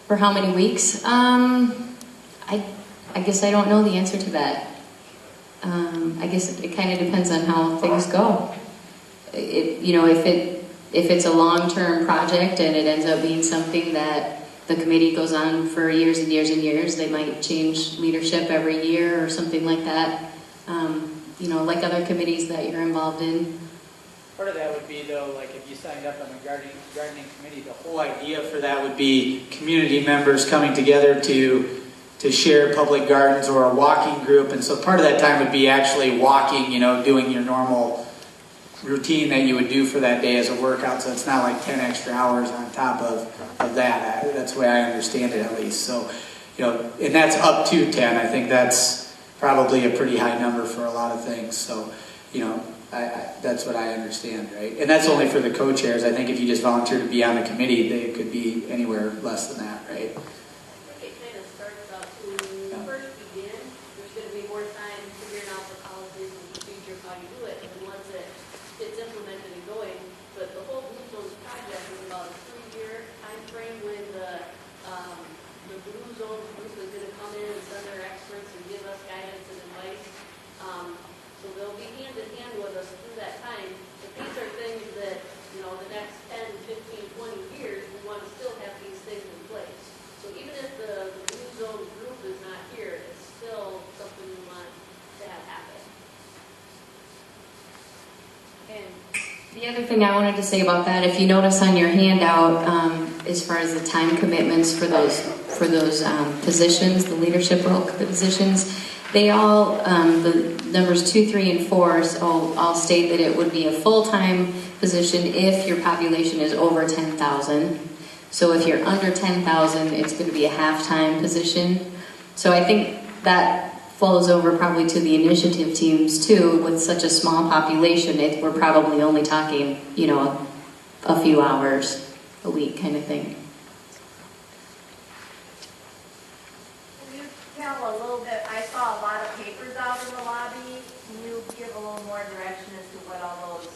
For how many weeks? I guess I don't know the answer to that. I guess it kind of depends on how things go. If it's a long-term project and it ends up being something that the committee goes on for years and years and years, they might change leadership every year or something like that. Like other committees that you're involved in. Part of that would be, though, like if you signed up on the gardening committee, the whole idea for that would be community members coming together to share public gardens or a walking group. And so part of that time would be actually walking, doing your normal routine that you would do for that day as a workout. So it's not like 10 extra hours on top of that. That's the way I understand it, at least. So, and that's up to 10. I think that's probably a pretty high number for a lot of things. So, that's what I understand, right? And that's only for the co-chairs. I think if you just volunteer to be on the committee, they could be anywhere less than that, right? It kind of starts out when you first begin, there's going to be more time figuring out the policies and procedure, how you do it, and then once it's implemented and going. But the whole Blue Zones project is about a 3-year time frame when the Blue Zones group is going to come in and send their experts and give us guidance and advice. So they'll be hand in hand with us through that time. But these are things that, the next 10, 15, 20 years, we want to still have these things in place. So even if the Blue Zone group is not here, it's still something we want to have happen. And the other thing I wanted to say about that, if you notice on your handout, as far as the time commitments for those positions, the leadership role positions, they all, the numbers 2, 3, and 4 all state that it would be a full-time position if your population is over 10,000. So if you're under 10,000, it's going to be a half-time position. So I think that flows over probably to the initiative teams too. With such a small population, we're probably only talking, a few hours a week kind of thing. A little bit, I saw a lot of papers out in the lobby. Can you give a little more direction as to what all those...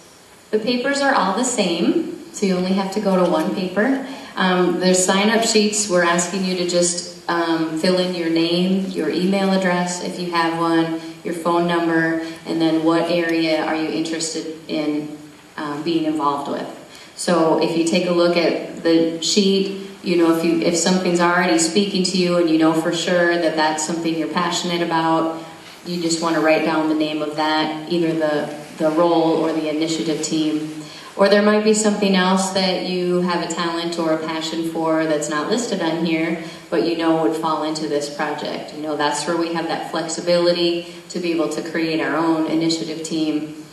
The papers are all the same, so you only have to go to one paper. There's sign-up sheets. We're asking you to just fill in your name, your email address if you have one, your phone number, and then what area are you interested in being involved with. So if you take a look at the sheet, if something's already speaking to you and you know for sure that that's something you're passionate about, you just want to write down the name of that, either the role or the initiative team. Or there might be something else that you have a talent or a passion for that's not listed on here, but would fall into this project. That's where we have that flexibility to be able to create our own initiative team.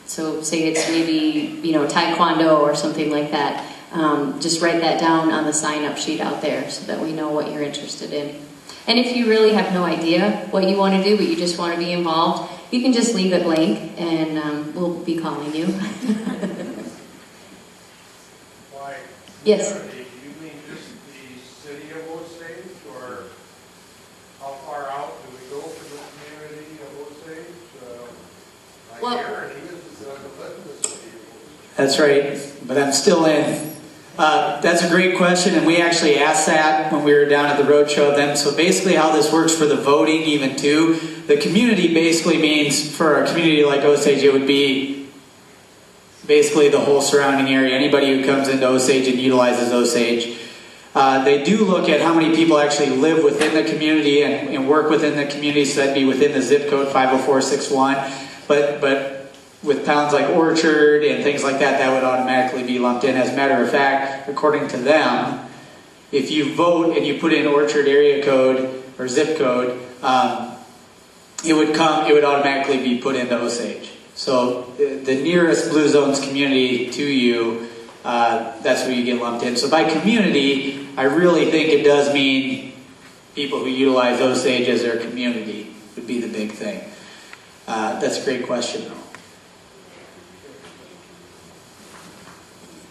So say it's maybe, Taekwondo or something like that. Just write that down on the sign-up sheet out there so that we know what you're interested in. And if you really have no idea what you want to do, but you just want to be involved, you can just leave it blank and we'll be calling you. Why? Yes. Do you mean just the city of Osage, or how far out do we go for the community of Osage? Well, Aaron, he doesn't live in the city of Osage. That's right, but I'm still in. That's a great question, and we actually asked that when we were down at the roadshow then. So basically how this works for the voting even too, the community basically means for a community like Osage, it would be basically the whole surrounding area. Anybody who comes into Osage and utilizes Osage. They do look at how many people actually live within the community and work within the community, so that'd be within the zip code 50461. But with towns like Orchard and things like that, that would automatically be lumped in. As a matter of fact, according to them, if you vote and you put in Orchard area code or zip code, it would automatically be put into Osage. So the nearest Blue Zones community to you, that's where you get lumped in. So by community, I really think it does mean people who utilize Osage as their community would be the big thing. That's a great question, though.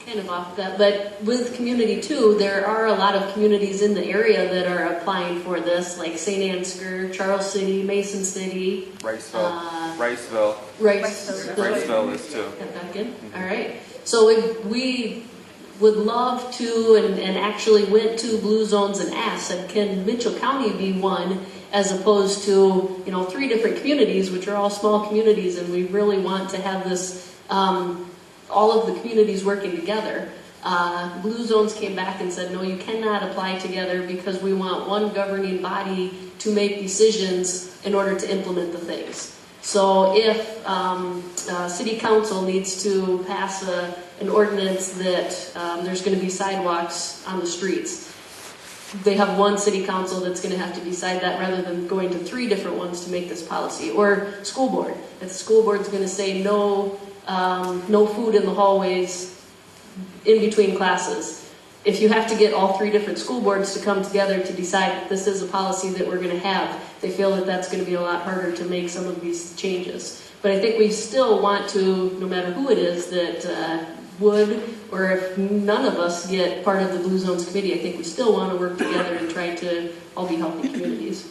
Kind of off that, but with community too, there are a lot of communities in the area that are applying for this, like St. Ansgar, Charles City, Mason City, Riceville is too. All right. So we would love to and actually went to Blue Zones and asked, said, can Mitchell County be one, as opposed to, 3 different communities, which are all small communities, and we really want to have this, all of the communities working together. Blue Zones came back and said, no, you cannot apply together because we want one governing body to make decisions in order to implement the things. So if City Council needs to pass an ordinance that there's going to be sidewalks on the streets, they have one City Council that's going to have to decide that rather than going to 3 different ones to make this policy. Or school board. If the school board's going to say no food in the hallways in between classes. If you have to get all 3 different school boards to come together to decide that this is a policy that we're going to have, they feel that that's going to be a lot harder to make some of these changes. But I think we still want to, no matter who it is that would, or if none of us get part of the Blue Zones Committee, I think we still want to work together and try to all be healthy communities.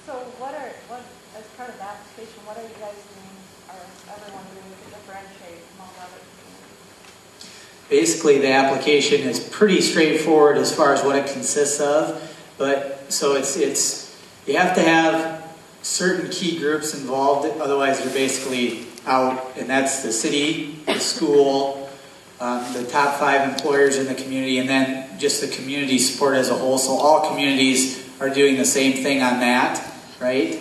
So as part of the application, what are you guys doing, or everyone doing to differentiate among other communities? Basically, the application is pretty straightforward as far as what it consists of, but so it's you have to have certain key groups involved, otherwise you're basically out, and that's the city, the school, the top 5 employers in the community, and then just the community support as a whole. So all communities are doing the same thing on that, right?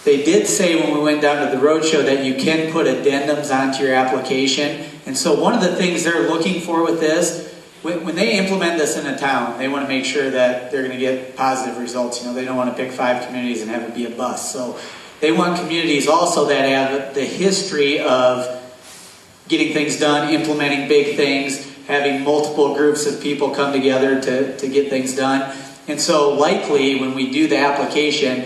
They did say when we went down to the roadshow that you can put addendums onto your application. And so one of the things they're looking for with this, when they implement this in a town, they want to make sure that they're going to get positive results. They don't want to pick 5 communities and have it be a bust. So they want communities also that have the history of getting things done, implementing big things, having multiple groups of people come together to get things done. And so likely when we do the application,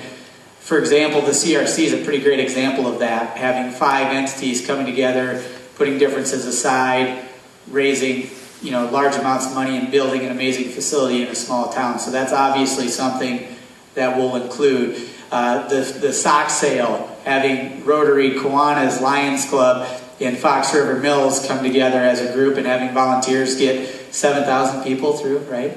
for example, the CRC is a pretty great example of that, having 5 entities coming together, putting differences aside, raising large amounts of money and building an amazing facility in a small town. So that's obviously something that we'll include. The sock sale, having Rotary, Kiwanis, Lions Club, and Fox River Mills come together as a group and having volunteers get 7,000 people through, right?